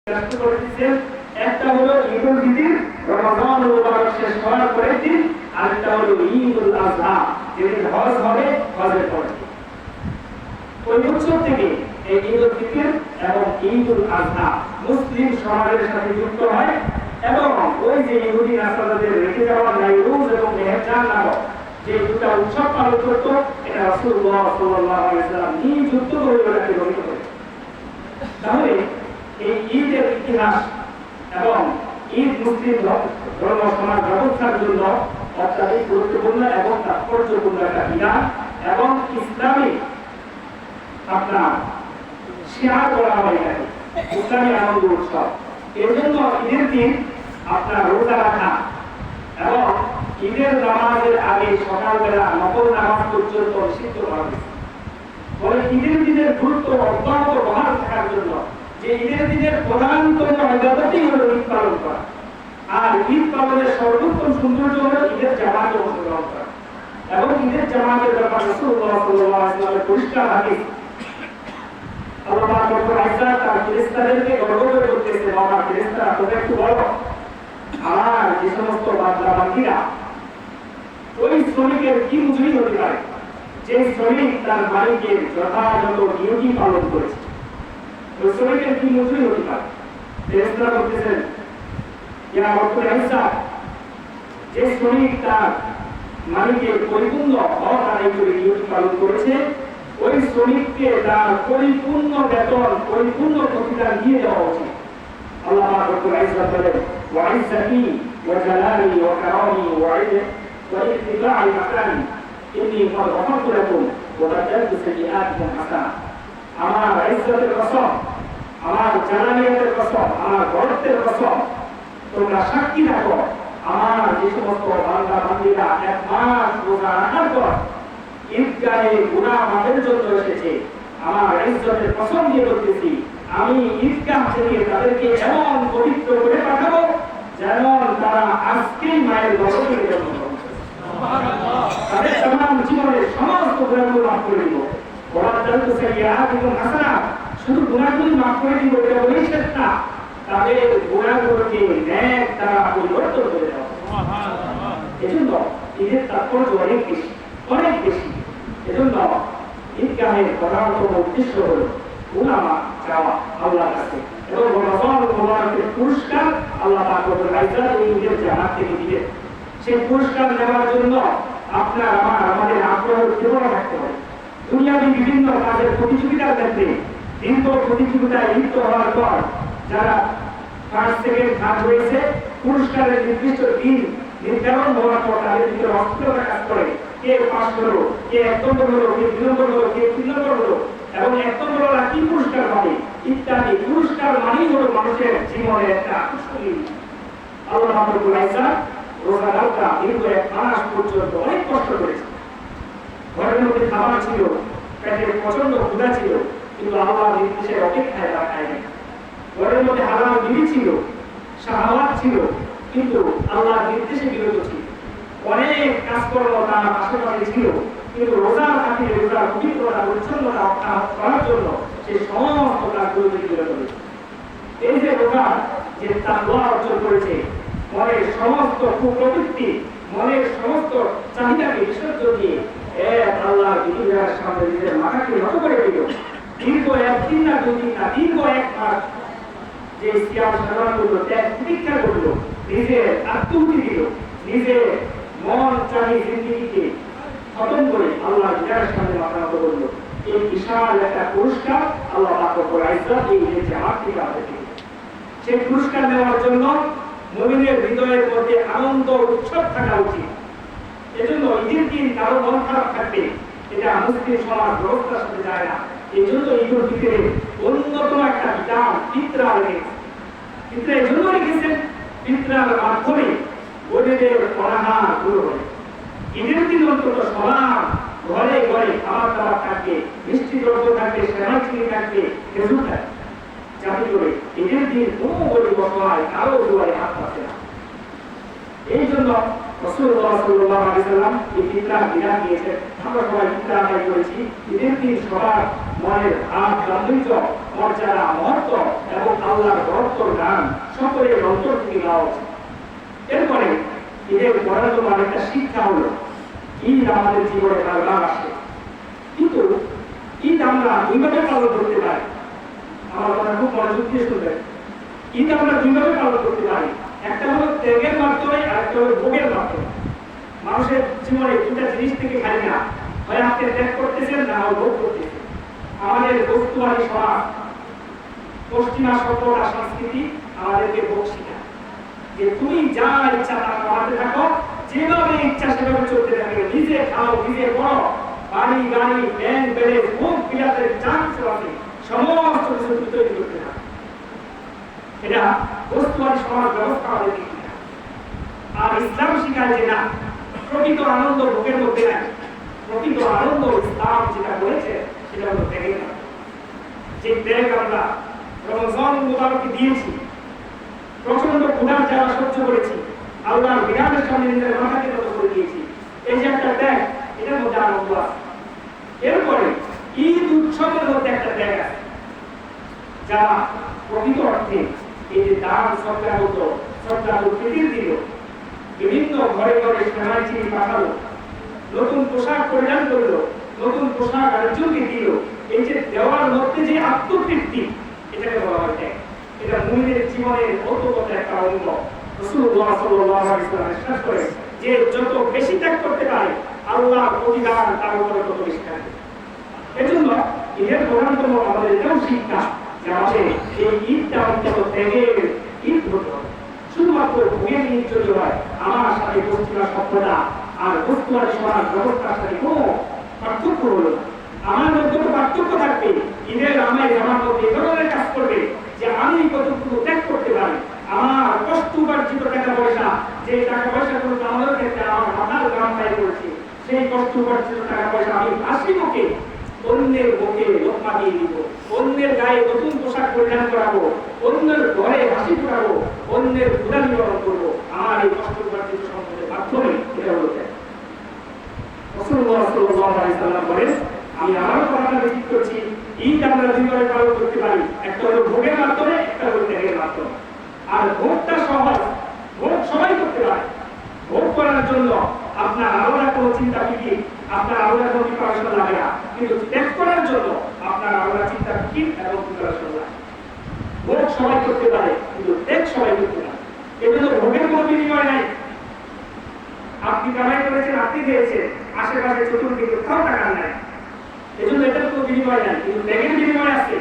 একটা হলো ঈদুল ফিতর, রমজান মুবারক শেষ হওয়ার পরের দিন, আর একটা হলো ঈদুল আযহা, যেদিন হজ হবে, হজের পরে। ওই উৎসব থেকে এই ঈদুল ফিতর এবং ঈদুল আযহা মুসলিম সমাজের সাথে যুক্ত হয় এবং ওই যে ইহুদি নাসারাদের রেখে যাওয়া নাইরুজ এবং মেহজান নামক যে দুটা উৎসব পালন করত, এটা রাসূলুল্লাহ সাল্লাল্লাহু আলাইহি ওয়াসাল্লাম নিযুক্ত করে ওটাকে রহিত করে। তাহলে এই ঈদের ইতিহাস এবং ঈদ মুসলিম ধর্ম সমাজ ব্যবস্থার জন্য অত্যাধিক গুরুত্বপূর্ণ এবং তাৎপর্যপূর্ণ একটা বিধান এবং ইসলামী আপনার শিয়ার করা হয় এটাকে ইসলামী আনন্দ উৎসব। এর জন্য ঈদের দিন আপনার রোজা রাখা এবং ঈদের নামাজের আগে সকালবেলা নফল নামাজ পর্যন্ত নিষিদ্ধ করা হয়েছে। ফলে ঈদের দিনের গুরুত্ব অব্যাহত বহাল থাকার জন্য যে ঈদের দিনের প্রধানতম ইবাদতই হলো ঈদ পালন করা, আর ঈদ পালনের সর্বোত্তম সৌন্দর্য হলো ঈদের জামাতে অংশগ্রহণ করা। এবং ঈদের জামাতের ব্যাপারে রাসূলুল্লাহ সাল্লাল্লাহু আলাইহি ওয়াসাল্লামের পরিষ্কার হাদিস, আল্লাহ পাক রব্বুল ইজ্জত তার ফেরেশতাদেরকে গর্ব করে বলতেছেন, আমার ফেরেশতারা তোমরা একটু বলো, আমার যে সমস্ত বান্দা বান্দীরা ওই শ্রমিকের কি মজুরি হতে পারে যে শ্রমিক তার মালিকের যথাযথ ডিউটি পালন করেছে, ওই শ্রমিকের কি মজুরি হতে পারে? ফেরেশতারা বলতেছেন, ইয়া রব্বুল ইজ্জত, যে শ্রমিক তার মালিকের পরিপূর্ণ হক আদায় করে ডিউটি পালন করেছে, ওই শ্রমিককে তার পরিপূর্ণ বেতন, পরিপূর্ণ প্রতিদান দিয়ে দেওয়া উচিত। আল্লাহ পাক রব্বুল ইজ্জত বলেন, ওয়া ইজ্জতি ওয়া জালালি ওয়া কারামি ওয়া ইত্তিবা'i মাকানি ইন্নী ক্বাদ গফারতু লাকুম ওয়া বাদদালতু সাইয়্যাতিকুম হাসানাত। আমার ইজ্জতের কসম, আমার জালালিয়াতের কসম, আমার গর্বের কসম, তোমরা সাক্ষী রাখো, আমার যে সমস্ত বান্দা বান্দীরা এক মাস রোজা রাখার পর ঈদগাহে গুনাহ মাফের জন্য এসেছে, আমার ইজ্জতের কসম দিয়ে বলতেছি, আমি ঈদগাহ থেকে তাদেরকে এমন পবিত্র করে পাঠাবো যেমন তারা আজকেই মায়ের গর্ভে জন্ম নিয়েছে। সুবহানাল্লাহ। তাদের तमाम জীবনের সমস্ত গুনাহগুলো মাফ করে দিব। ওয়াদালতু সাইয়্যাতিকুম হাসানাত, শুধু গুনাহগুলো মাফ করে দিব এটা বলেই শেষ না, তাদের গুনাহগুলোকে নেক দ্বারা পরিবর্তন করে দেব। সুবহানাল্লাহ। এজন্য ঈদের তাৎপর্য অনেক বেশি, অনেক বেশি। এজন্য ঈদগাহের প্রধানতম উদ্দেশ্য হল উলামা চাওয়া আল্লাহর কাছে, এবং রমজান মুবারকের পুরস্কার আল্লাহ পাক রব্বুল ইজ্জত এই ঈদের জামাত থেকে দিবেন। সেই পুরস্কার নেওয়ার জন্য আপনার আমাদের আগ্রহ তীব্র থাকতে হবে। দুনিয়াবী বিভিন্ন কাজের প্রতিযোগিতার ক্ষেত্রে দীর্ঘ প্রতিযোগিতায় লিপ্ত হওয়ার পর যারা ফার্স্ট সেকেন্ড থার্ড হয়েছে, পুরস্কারের নির্দিষ্ট দিন নির্ধারণ হওয়ার পর তাদের ভিতরে অস্থিরতা কাজ করে, কে পাস হলো, কে 1 নম্বর হলো, কে 2 নম্বর হলো, কে 3 নম্বর হলো, এবং 1 নম্বররা কি পুরস্কার পাবে ইত্যাদি। পুরস্কার মানেই হলো মানুষের জীবনের একটা খুশকি। আল্লাহ রাব্বুল ইজ্জত রোজাদাররা দীর্ঘ 1 মাস পর্যন্ত অনেক কষ্ট করেছে। ঘরের মধ্যে খাবার ছিল, পেটে প্রচন্ড ক্ষুধা ছিল, কিন্তু আল্লাহর নির্দেশের অপেক্ষায় তারা খায়নি। ঘরের মধ্যে হালাল বিবি ছিল, শাহাওয়াত ছিল, কিন্তু আল্লাহর নির্দেশে বিরত ছিল। অনেক কাজকর্ম তার আশেপাশে ছিল, কিন্তু রোজার খাতিরে রোজার পবিত্রতা পরিচ্ছন্নতা রক্ষা করার জন্য সে সমস্ত কাজগুলো থেকে বিরত হয়েছে। এই যে রোজা যে তাকওয়া অর্জন করেছে, মনের সমস্ত কুপ্রবৃত্তি, মনের সমস্ত চাহিদাকে বিসর্জন দিয়ে এক আল্লাহর বিধির সামনে নিজের মাথাকে নত করে দিল। দীর্ঘ 1 দিন না 2 দিন না, দীর্ঘ 1 মাস যে সিয়াম সাধনা করলো, ত্যাগ প্রতীক্ষা করলো, নিজের আত্মহুতি দিল, নিজের মন চাহি জিন্দিগিকে খতম করে আল্লাহ বিধানের সামনে মাথা নত করলো। এই বিশাল একটা পুরস্কার আল্লাহ পাক রব্বুল ইজ্জত এই যে জামাত থেকে আমাদেরকে, সেই পুরস্কার নেওয়ার জন্য মুমিনের হৃদয়ের মধ্যে আনন্দ উৎসব থাকা উচিত। এজন্য ঈদের দিন কারো মন খারাপ থাকবে, এটা মুসলিম সমাজ ব্যবস্থার সাথে যায় না। এই জন্য ঈদুল ফিতরের অন্যতম একটা বিধান ফিতরা রেখেছে। ফিতরা এই জন্য রেখেছেন, ফিতরার মাধ্যমে গরিবের অনাহার দূর হবে। ঈদের দিন অন্তত সবার ঘরে ঘরে খাবার দাবার থাকবে, মিষ্টি দ্রব্য থাকবে, সেমাই চিনি থাকবে, খেজুর থাকবে, যাতে করে ঈদের দিন কোনো গরিব অসহায় কারো দুয়ারে হাত পাচ্ছে না। এই জন্য রাসূলুল্লাহ সাল্লাল্লাহু আলাইহি ওয়াসাল্লাম এই ফিতরা বিধান দিয়েছেন। আমরা সবাই ফিতরা আদায় করেছি। ঈদের দিন সবার মনের ভাব, গাম্ভীর্য, মর্যাদা, মহত্ব এবং আল্লাহর বরকতের গান সকলের অন্তর থেকে গাওয়া উচিত। এরপরে ঈদের বড় আরেকটা শিক্ষা হলো ঈদ আমাদের জীবনে লাভ আসে, কিন্তু ঈদ আমরা দুইভাবে পালন করতে পারি। আমার কথা খুব মনোযোগ দিয়ে শুনবেন। ঈদ আমরা দুইভাবে পালন করতে পারি, একটা হলো ত্যাগের মাধ্যমে আর একটা হলো ভোগের মাধ্যমে। মানুষের জীবনে দুটা জিনিস থেকে খালি না, হয় আপনি ত্যাগ করতেছেন না হয় ভোগ করতেছেন। আমাদের বস্তুবাদী সমাজ, পশ্চিমা সভ্যতা সংস্কৃতি আমাদেরকে ভোগ শিখায় যে তুমি যা ইচ্ছা তা করাতে থাকো, যেভাবে ইচ্ছা সেভাবে চলতে থাকবে, নিজে খাও, নিজে পড়ো, বাড়ি গাড়ি ব্যাংক ব্যালেন্স ভোগ বিলাসের যা কিছু আছে সমস্ত কিছু তৈরি করতে থাকো। এটা বস্তুবাদী সমাজ ব্যবস্থা আমাদের দিকে। আর ইসলাম শিখায় যে না, প্রকৃত আনন্দ ভোগের মধ্যে নাই, প্রকৃত আনন্দ ইসলাম যেটা বলেছে সেটা হলো ত্যাগের মাধ্যমে। যে ত্যাগ আমরা রমজান মুবারকে দিয়েছি, প্রচন্ড ক্ষুধার জ্বালা সহ্য করেছি, আল্লাহর বিধানের সামনে নিজের মাথাকে নত করে দিয়েছি, এই যে একটা ত্যাগ, এটার মধ্যে আনন্দ আছে। এরপরে ঈদ উৎসবের মধ্যে একটা ত্যাগ আছে, যা প্রকৃত অর্থে এই যে দান সরকার প্রীতির দিল, বিভিন্ন ঘরে ঘরে সেমাই চিনি পাঠালো, নতুন পোশাক পরিধান করলো, নতুন পোশাক আরেকজনকে দিল, এই যে দেওয়ার মধ্যে যে আত্মতৃপ্তি, এটাকে বলা হয় ত্যাগ। এটা মুমিনের জীবনের অত্যন্ত একটা অঙ্গ। রাসূলুল্লাহ সাল্লাল্লাহু আলাইহি ওয়াসাল্লাম ইরশাদ করেন যে যত বেশি ত্যাগ করতে পারে আল্লাহর প্রতিদান তার উপরে তত বেশি থাকে। এজন্য ঈদের প্রধানতম আমাদের এটাও শিক্ষা যে আমাদের এই ঈদটা অন্তত ত্যাগের ঈদ হতে হবে। শুধুমাত্র ভোগের ঈদ যদি হয়, আমার সাথে পশ্চিমা সভ্যতা আর বস্তুবাদী সমাজ ব্যবস্থার সাথে কোনো পার্থক্য হলো না। আমার মধ্যে তো পার্থক্য থাকবে, ঈদের আমেজ আমার মধ্যে এ ধরনের কাজ করবে যে আমি কতটুকু ত্যাগ করতে পারি। আমার কষ্ট উপার্জিত টাকা পয়সা, যে টাকা পয়সা গুলো আমাদের ক্ষেত্রে আমার মাথার গ্রাম পাই করেছে, সেই কষ্ট উপার্জিত টাকা পয়সা আমি হাসি মুখে অন্যের মুখে লোকমা দিয়ে দিব, অন্যের গায়ে নতুন পোশাক পরিধান করাবো, অন্যের ঘরে হাসি ফোটাবো, অন্যের ক্ষুধা নিবারণ করবো আমার এই কষ্ট উপার্জিত সম্পদের মাধ্যমে। এটা হলো ত্যাগ। রাসূলুল্লাহ সাল্লাল্লাহু আলাইহি ওয়াসাল্লাম বলেন, আমি আমার কথাটা বিচিত করছি, ঈদ আমরা দুইভাবে পালন করতে পারি, একটা হলো ভোগের মাধ্যমে, একটা হলো ত্যাগের মাধ্যমে। আর ভোগটা সহজ, ভোগ সবাই করতে পারে। ভোগ করার জন্য আপনার আলাদা কোনো চিন্তা ফিকির, আপনার আলাদা কোনো প্রিপারেশন লাগে না, কিন্তু ত্যাগ করার জন্য আপনার আলাদা চিন্তা ফিকির এবং প্রিপারেশন লাগে। ভোগ সবাই করতে পারে, কিন্তু ত্যাগ সবাই করতে পারে। এজন্য ভোগের কোনো বিনিময় নাই। আপনি কামাই করেছেন, আপনি দিয়েছেন, আশেপাশে চতুর্দিকে কোথাও টাকা নাই, এজন্য এটার কোনো বিনিময় নাই। কিন্তু ত্যাগের বিনিময় আছে,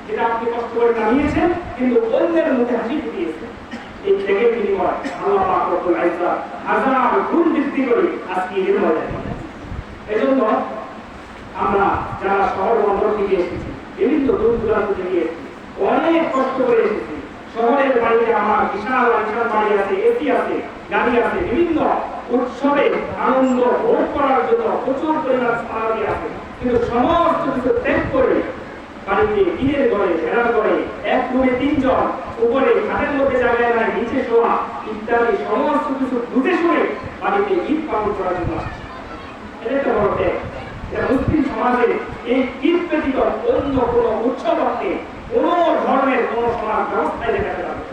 যেটা আপনি কষ্ট করে কামিয়েছেন কিন্তু অন্যের মুখে হাসি ফুটিয়েছেন। এই ত্যাগের বিনিময় আল্লাহ পাক রব্বুল ইজ্জত হাজার গুণ বৃদ্ধি করে আজকে ঈদের ময়দানে। এজন্য আমরা যারা শহর বন্দর থেকে এসেছি, বিভিন্ন দূর দূরান্ত থেকে এসেছি, অনেক কষ্ট করে এসেছি। শহরের বাড়িতে আমার বিশাল বিশাল বাড়ি আছে, এসি আছে, গাড়ি আছে, বিভিন্ন উৎসবে আনন্দ ভোগ করার জন্য প্রচুর পরিমাণ সামগ্রী আছে, কিন্তু সমস্ত কিছু ত্যাগ করে বাড়িতে টিনের ঘরে, ভেড়ার ঘরে, এক রুমে 3 জন, উপরে খাটের মধ্যে জায়গায় নাই, নিচে শোয়া ইত্যাদি সমস্ত কিছু বুঝে শুনে বাড়িতে ঈদ পালন করার জন্য আসছে। এটা একটা বড় ত্যাগ। এটা মুসলিম সমাজে এই ঈদ ব্যতীত অন্য কোনো উৎসব আছে, কোন ধর্মের কোন সমাজ ব্যবস্থায় দেখা যাবে।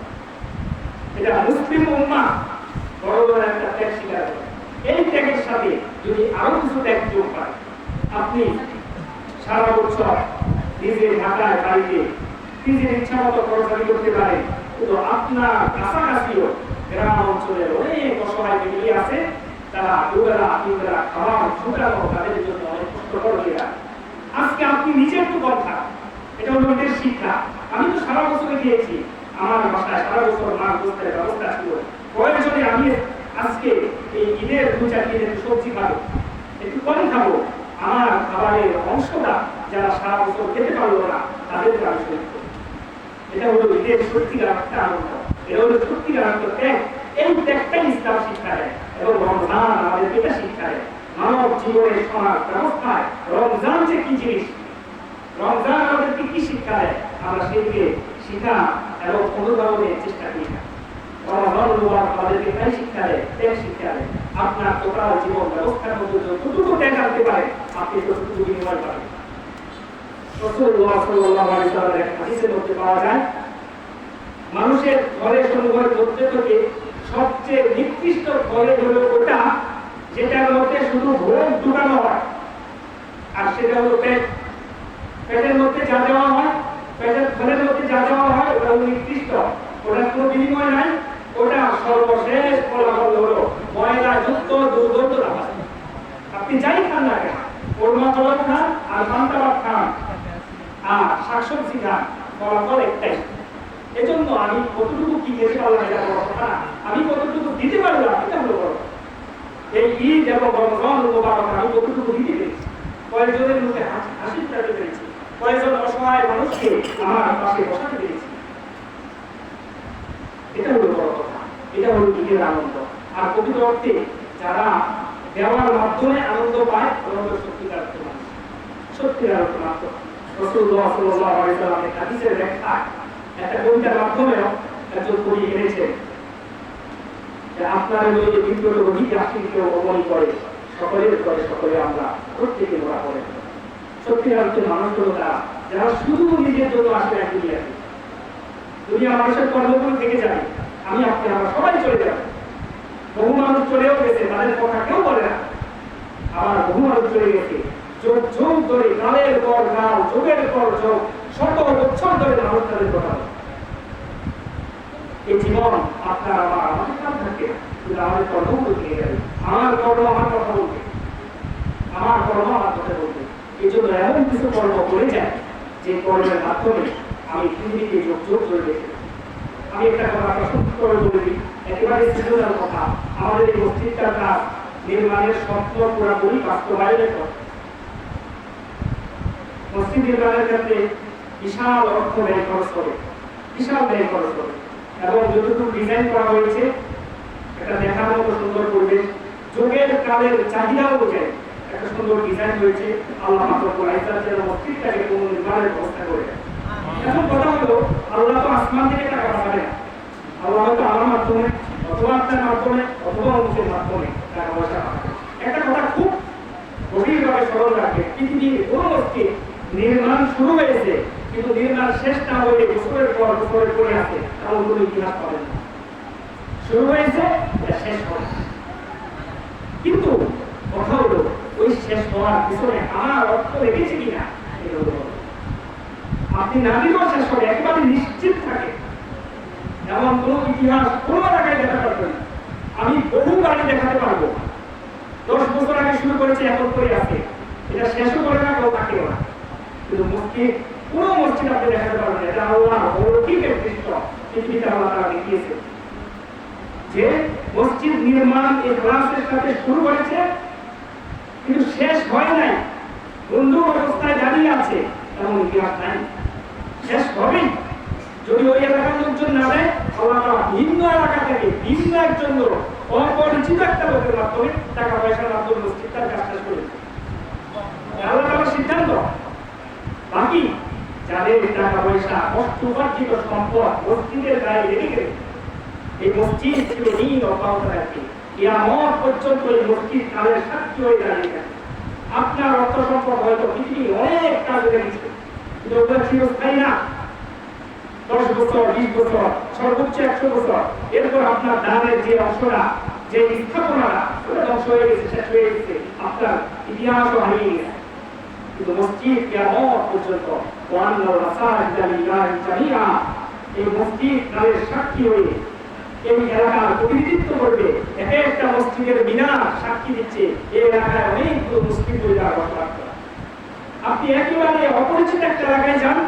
এটা মুসলিম উম্মাহ বড় বড় একটা ত্যাগ স্বীকার করে। এই ত্যাগের সাথে যদি আরো কিছু ত্যাগ যোগ হয়, আপনি সারা বছর নিজের ঢাকায় বাড়িতে নিজের ইচ্ছা মতো খরচালি করতে পারেন, কিন্তু আপনার কাছাকাছিও গ্রাম অঞ্চলের অনেক অসহায় ফ্যামিলি আছে, তারা দুবেলা 3 বেলা খাওয়ার ছোটানো তাদের জন্য অনেক কষ্টকর হয়ে যায়। আজকে আপনি নিজে একটু কম খান, এটা হলো ঈদের শিক্ষা। আমি তো সারা বছরে গিয়েছি, আমার বাসায় সারা বছর মাছ গোস্তের ব্যবস্থা ছিল, প্রয়োজনে আমি আজকে এই ঈদের 2-4 দিন একটু সবজি খাবো, একটু কম খাবো, আমার খাবারের অংশটা যারা সারা বছর খেতে পারলো না তাদেরকে আমি শরীর করি। এটা হলো ঈদের সত্যিকার একটা আনন্দ, এটা হলো সত্যিকার একটা ত্যাগ। এই ত্যাগটাই ইসলাম শিক্ষা দেয় এবং রমজান আমাদের এটা শিক্ষা দেয়। মানব জীবনের সমাজ ব্যবস্থায় রমজান যে কি জিনিস, রমজান আমাদেরকে কি শিক্ষা দেয়, আমরা সেদিকে শিক্ষা এবং অনুধাবনের চেষ্টা করি না। রমাদানুল মুবারক আমাদেরকে তাই শিক্ষা দেয়, ত্যাগ শিক্ষা দেয়। আপনার টোটাল জীবন ব্যবস্থার মধ্যে যতটুকু ত্যাগ আনতে পারে আপনি ততটুকু বিনিময় পাবেন। রাসূলুল্লাহ সাল্লাল্লাহু আলাইহি ওয়াসাল্লামের এক হাদিসের মধ্যে পাওয়া যায়, মানুষের ঘরের সমূহের মধ্যে থেকে সবচেয়ে নিকৃষ্ট ঘরে হলো ওটা যেটার মধ্যে শুধু ভোগ ঢুকানো হয়, আর সেটা হলো পেট। পেটের মধ্যে যা দেওয়া হয়, পেটের ঘরের মধ্যে যা দেওয়া হয় ওটা নিকৃষ্ট, ওটার কোনো বিনিময় নাই। ওটা সর্বশেষ ফলাফল হলো ময়লা যুক্ত দুর্গন্ধ খাবার। আপনি যাই খান না কেন, কোরমা কলম খান আর পান্তা ভাত খান আর শাকসবজি খান, ফলাফল একটাই। এজন্য আমি কতটুকু কি খেতে পারলাম এটা বড় কথা না, আমি কতটুকু দিতে পারলাম এটা হলো বড়। এই ঈদ এবং রমজানুল মুবারক আমি কতটুকু দিতে পেরেছি, কয়েকজনের মুখে হাসি ফুটাতে পেরেছি, কয়েকজন অসহায় মানুষকে আমার পাশে বসাতে পেরেছি, এটা হলো বড় কথা। এটা হলো ঈদের আনন্দ। আর প্রকৃত অর্থে যারা দেওয়ার মাধ্যমে আনন্দ পায় ওরা হলো সত্যিকার মানুষ, সত্যিকার মানুষ। রাসূলুল্লাহ সাল্লাল্লাহু আলাইহি ওয়াসাল্লামের হাদিসের ব্যাখ্যা একটা কবিতার মাধ্যমে একজন কবি এনেছেন যে আপনার ওই বিপ্লব অধিক রাষ্ট্রীয় অবনী করে সকলের করে সকলে আমরা প্রত্যেকে ধরা পড়ে। সত্যিকার মানুষগুলো তারা যারা শুধু নিজের জন্য আসলে এক দুনিয়াতে, দুনিয়া মানুষের কর্মগুলো থেকে যাবে, আমি আপনি আমরা সবাই চলে যাবো। বহু মানুষ চলেও গেছে, তাদের কথা কেউ বলে না। আবার বহু মানুষ চলে গেছে যোগ যোগ ধরে, কালের পর কাল, যুগের পর যুগ, শত বছর ধরে মানুষ তাদের কথা বলে। এই জীবন আপনার আমার আমাদের কাল থাকে, কিন্তু আমাদের কর্মগুলো থেকে যাবে। আমার কর্ম আমার কথা বলবে, আমার কর্ম আমার কথা বলবে। এই জন্য এমন কিছু কর্ম করে যায় যে কর্মের মাধ্যমে আমি পৃথিবীকে যোগ যোগ করে দেখি। আমি একটা কথা প্রশ্ন করে বলে দিই, একেবারে সিজনাল কথা। আমাদের এই মসজিদটার কাজ নির্মাণের স্বপ্ন পুরোপুরি বাস্তবায়নের পর মসজিদ নির্মাণের ক্ষেত্রে বিশাল অর্থ ব্যয় খরচ করে, বিশাল ব্যয় খরচ করে, এবং যতটুকু ডিজাইন করা হয়েছে একটা দেখার মতো সুন্দর পরিবেশ, যুগের কালের চাহিদা অনুযায়ী একটা সুন্দর ডিজাইন হয়েছে। আল্লাহ রাব্বুল ইজ্জতের মসজিদটাকে পুনর্নির্মাণের ব্যবস্থা করে। এখন কথা হলো আল্লাহ তো আসমান থেকে টাকা পাঠাবে না, আল্লাহ হয়তো আমার মাধ্যমে অথবা আপনার মাধ্যমে অথবা অমুকের মাধ্যমে টাকা পয়সা পাঠাবে। একটা কথা খুব গভীরভাবে স্মরণ রাখবে, পৃথিবীর কোনো মসজিদ নির্মাণ শুরু হয়েছে কিন্তু নির্মাণ শেষ না হয়ে বছরের পর বছরের পরে আছে এমন কোনো ইতিহাস পাবেন না। শুরু হয়েছে শেষ হবে, কিন্তু কথা হলো ওই শেষ হওয়ার পিছনে আমার অর্থ রেখেছে কিনা এটা হলো। আপনি না দিলেও শেষ হবে একেবারে নিশ্চিত থাকে, এমন কোন ইতিহাস কোনো জায়গায় দেখাতে পারবেন। আমি বহু গাড়ি দেখাতে পারবো 10 বছর আগে শুরু করেছে এখন করে আছে, এটা শেষও করে না কেউ থাকেও না। কিন্তু মসজিদ কোন মসজিদ আপনি দেখাতে পারবেন, এটা আল্লাহ অলৌকিকের দৃশ্য পৃথিবীতে আল্লাহ তাআলা দেখিয়েছে যে মসজিদ নির্মাণ ইখলাসের সাথে শুরু করেছে কিন্তু শেষ হয় নাই, বন্ধু অবস্থায় দাঁড়িয়ে আছে এমন ইতিহাস নাই। শেষ হবেই যদি ওই এলাকার লোকজন না দেয়, আল্লাহ তাআলা ভিন্ন এলাকা থেকে ভিন্ন একজন লোক অপরিচিত একটা লোকের মাধ্যমে টাকা পয়সার মাধ্যমে মসজিদটার কাজ শেষ করে আল্লাহ তাআলার সিদ্ধান্ত। বাকি যাদের টাকা পয়সা অর্থোপার্জিত সম্পদ মসজিদের গায়ে লেগে গেছে, এই মসজিদ ছিল দিন অব্যাহত রাখবে, কিয়ামত পর্যন্ত এই মসজিদ কালের সাক্ষী হয়ে দাঁড়িয়ে গেছে। আপনার অর্থ সম্পদ হয়তো পৃথিবী অনেক কাজে লেগেছে, কিন্তু ওটা চিরস্থায়ী না। 10 বছর 20 বছর সর্বোচ্চ 100 বছর, এরপর আপনার দানের যে অংশটা, যে স্থাপনাটা ওটা ধ্বংস হয়ে গেছে, শেষ হয়ে গেছে, আপনার ইতিহাসও হারিয়ে গেছে। কিন্তু মসজিদ কিয়ামত পর্যন্ত ওয়ান্নাল মাসাজিদা লিল্লাহি জামিআ, এই মসজিদ কালের সাক্ষী হয়ে এই এলাকার প্রতিনিধিত্ব করবে। একটা মসজিদের মিনার সাক্ষী দিচ্ছে এই এলাকায় অনেকগুলো মুসলিম পরিবার বসবাস করে। আপনি একেবারে অপরিচিত একটা এলাকায় যান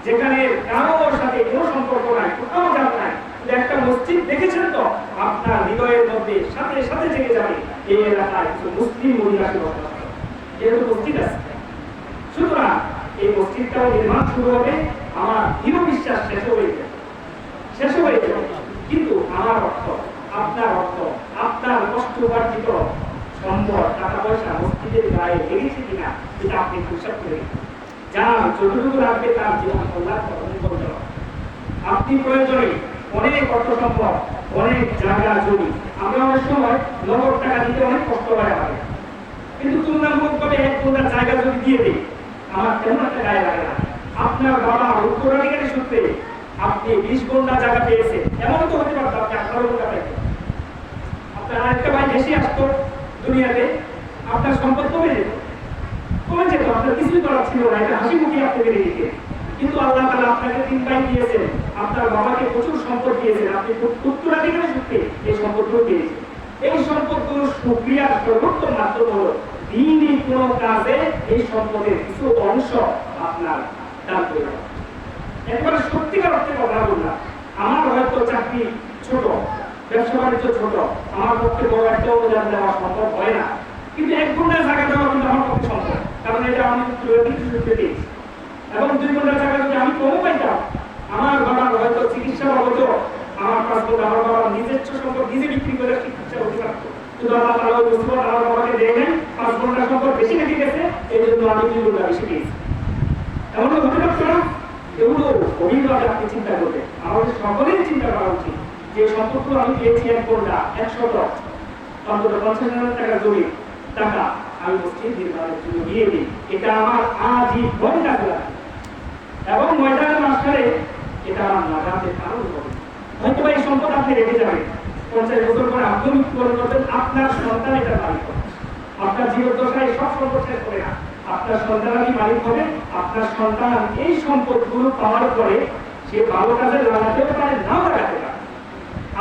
যেখানে কারোর সাথে কোনো সম্পর্ক নাই, কোথাও যান নাই, একটা মসজিদ দেখেছেন তো আপনার হৃদয়ের মধ্যে সাথে সাথে জেগে যাবে এই এলাকায় কিছু মুসলিম অধিবাসী বসবাস করে, যেহেতু মসজিদ আছে। সুতরাং এই মসজিদটাও নির্মাণ শুরু হবে, আমার দৃঢ় বিশ্বাস শেষ হয়ে যাবে, শেষ হয়ে যাবে। কিন্তু আমার অর্থ, আপনার অর্থ, আপনার কষ্ট উপার্জিত সম্পদ টাকা পয়সা মসজিদের গায়ে লেগেছে কিনা এটা আপনি হিসাব করে যার যতটুকু রাখবে তার জীবন কল্যাণ করতে। আপনি প্রয়োজনে অনেক অর্থ সম্পদ অনেক জায়গা জমি, আমরা অনেক সময় নগদ টাকা দিতে অনেক কষ্ট হয় আমাদের, কিন্তু তুলনামূলকভাবে 1 কোটি জায়গা যদি দিয়ে দিই আমার তেমন একটা গায়ে লাগে না। আপনার বাবা উত্তরাধিকারী সূত্রে আপনি 20 গুণা জায়গা পেয়েছেন, এমন তো হতে পারতো আপনি 18 গুণা পাইতেন। আপনার আরেকটা ভাই বেশি আসতো দুনিয়াতে, আপনার সম্পদ কমে যেত, আপনার কিছুই করার ছিল না, এটা হাসি মুখে আপনি মেনে নিতেন। কিন্তু আল্লাহ তাআলা আপনাকে 3 ভাই দিয়েছেন, আপনার বাবাকে প্রচুর সম্পদ দিয়েছেন, আপনি উত্তরাধিকারী সূত্রে এই সম্পদগুলো পেয়েছেন। এই সম্পদগুলো শুকরিয়ার সর্বোত্তম মাধ্যম হলো দিনই কোনো কাজে এই সম্পদের কিছু অংশ আপনার দান করে দেওয়া। একবারে সত্যিকার অর্থে কথা বললাম, আমার হয়তো চাকরি ছোট, ব্যবসা বাণিজ্য ছোট, আমার পক্ষে বড় একটা অনুদান দেওয়া সম্ভব হয় না, কিন্তু 1 ঘন্টা জায়গা দেওয়া কিন্তু আমার পক্ষে সম্ভব, কারণ এটা আমি পেয়েছি। এবং 2 ঘন্টা জায়গা যদি আমি কমও পাইতাম, আমার বাবার হয়তো চিকিৎসা বাবদ আমার 5 ঘন্টা আমার বাবার নিজস্ব সম্পদ নিজে বিক্রি করে চিকিৎসা হতে পারত, কিন্তু আল্লাহ তাআলা ওই মুসিবত আমার বাবাকে দেয়নি, 5 ঘন্টা সম্পদ বেশি লেগে গেছে, এই জন্য আমি 2 ঘন্টা বেশি পেয়েছি। এমন হতে পারত না? এগুলো গভীরভাবে আপনি চিন্তা করবেন, আমাদের সকলেই চিন্তা করা উচিত যে সম্পদগুলো আমি পেয়েছি 1 ঘন্টা 100 অন্তত 50,000 টাকা জমি টাকা আমি মসজিদ নির্মাণের জন্য দিয়ে দিই, এটা আমার আজীবন কাজে লাগে এবং ময়দানের মাঝখানে এটা আমার নাজাতের কারণ হবে। হয়তো এই সম্পদ আপনি রেখে যাবেন, 50 বছর পরে আপনি মৃত্যুবরণ করবেন, আপনার সন্তান এটা মালিক হবে। আপনার জীবদ্দশায় সব সম্পদ শেষ করে না, আপনার সন্তানারই মালিক হবে। আপনার সন্তান এই সম্পদগুলো পাওয়ার পরে সে ভালো কাজে লাগাতেও পারে, নাও লাগাতে পারে,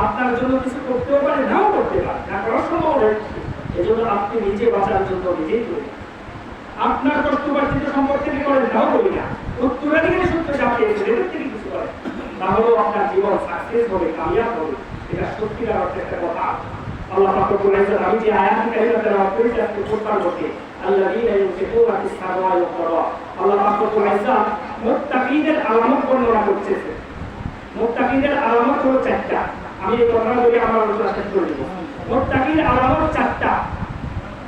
আপনার জন্য কিছু করতেও পারে, নাও করতে পারে, না করার সম্ভব রয়েছে। এজন্য আপনি নিজে বাঁচার জন্য নিজেই করেন, আপনার কষ্টবার্জিত সম্পদ থেকে করেন, নাও বলি না, উত্তরাধিকারী সূত্রে যা পেয়েছেন এদের থেকে কিছু করেন, তাহলেও আপনার জীবন সাকসেস হবে, কামিয়াব হবে। এটা সত্যিকার অর্থে একটা কথা। আল্লাহ পাক বলেছেন, আমি যে আয়াত কারিমা তেলাওয়াত করেছি আজকে কোরআন বলতে, আল্লাযীনা ইউনফিকুনা ফিস সারওয়াই ওয়াদ দাররা, আল্লাহ পাক বলেছেন মুত্তাকিদের আলামত বর্ণনা করতেছে। মুত্তাকিদের আলামত হলো 4টা। আমি এই কথাটা বলি আমার আলোচনা শেষ করে দেব। মুত্তাকির আলামত 4টা।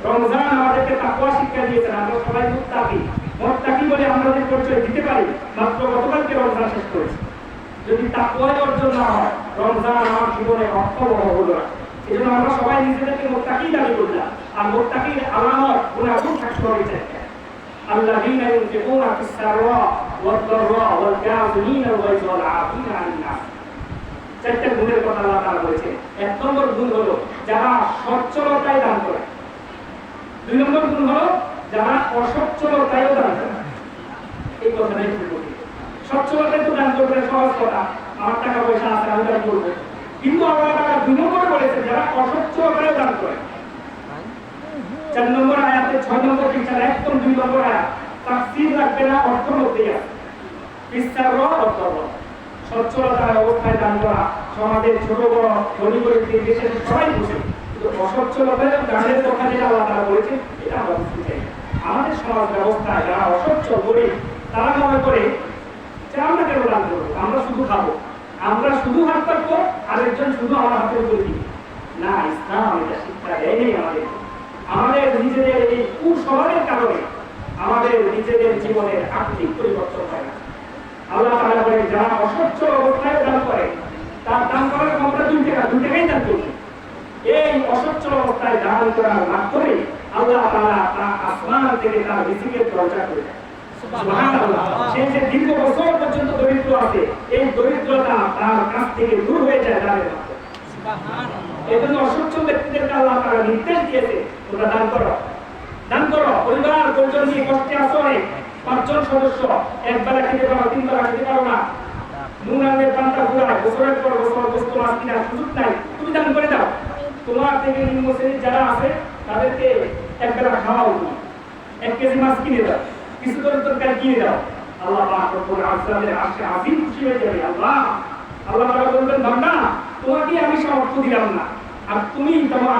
রমজান আমাদেরকে তাকওয়া শিক্ষা দিয়েছেন, আমরা সবাই মুত্তাকি। মুত্তাকি বলে আমরা যে পরিচয় দিতে পারি মাত্র গতকালকে রমজান শেষ করেছি। যদি তাকওয়া অর্জন না হয় রমজান আমার জীবনে অর্থবহ হলো না। এজন্য আমরা সবাই নিজেদেরকে মুত্তাকি দাবি করলাম। আর মুত্তাকির আলামত গুণাগুণ থাকতে হবে 4টা। আল্লাযীনা ইউনফিকুনা ফিস সারওয়া ওয়াদ দাররা ওয়াল কাযিমিনা আল গায়জ ওয়াল আফিনা আনিন নাস। 4টা গুণের কথা আল্লাহ তাআলা বলেছেন। 1 নম্বর গুণ হলো যারা সচ্ছলতায় দান করে। 2 নম্বর গুণ হলো যারা অসচ্ছলতায় দান করে। এই কথাটাই বলবো, সচ্ছলতায় তো দান করবে সহজ কথা, আমার টাকা পয়সা আছে আমি দান করব, কিন্তু আল্লাহ তাআলা 2 নম্বরে বলেছেন যারা অসচ্ছলতায় দান করে। 4 নম্বর আয়াতে 6 নম্বর বিচার একদম 2 নম্বর আয়াত, তাফসীর লাগবে না, অর্থ মধ্যেই আছে। বিস্তারও অর্থ সচ্ছলতার অবস্থায় দান করা সমাজের ছোট বড় ধনী গরিব দেশের সবাই বুঝে, কিন্তু অসচ্ছলতায় দানের কথা যেটা আল্লাহ তাআলা বলেছে এটা আমরা বুঝতে চাই। আমাদের সমাজ ব্যবস্থায় যারা অসচ্ছল গরিব তারা মনে করে যে আমরা কেন দান করবো, আমরা শুধু খাবো, আমরা শুধু হাত পাতবো, আরেকজন শুধু আমার হাতের উপরে দিবে না। ইসলাম এটা শিক্ষা দেয়নি আমাদের। আমাদের নিজেদের এই কুস্বভাবের কারণে আমাদের নিজেদের জীবনের আর্থিক পরিবর্তন হয় না। আল্লাহ তাআলা বলেন যারা অসচ্ছল অবস্থায় দান করে তার দান করার ক্ষমতা 2 টাকাই দান করবে। এই অসচ্ছল অবস্থায় দান করার মাধ্যমে আল্লাহ তাআলা তার আসমান থেকে তার রিজিকের দরজা করে দেন। সুবহানাল্লাহ। সে যে দীর্ঘ বছর পর্যন্ত দরিদ্র আছে, এই দরিদ্রতা তার কাছ থেকে দূর হয়ে যায় দানের মাধ্যমে। সুবহানাল্লাহ। এজন্য অসচ্ছল ব্যক্তিদেরকে আল্লাহ তাআলা নির্দেশ দিয়েছে তোমরা দান করো, দান করো। পরিবার পরিজন নিয়ে কষ্টে আছো, অনেক 5 জন সদস্য, একবেলা খেতে পারো, 3 বেলা খেতে পারো না, নুনানের পান্তা ফুরায়, বছরের পর বছর বস্তু মাছ কিনার সুযোগ নাই, তুমি দান করে দাও। তোমার থেকে নিম্ন শ্রেণীর যারা আছে তাদেরকে একবেলা খাওয়াও, 1 কেজি মাছ কিনে দাও, কিছু তরকারি কিনে দাও। আল্লাহ পাক রব্বুল আযমের আরশে আজিম খুশি হয়ে যাবে। আল্লাহ তাআলা বলবেন বান্দা তোমাকে আমি সামর্থ্য দিলাম না, আর তুমি তোমার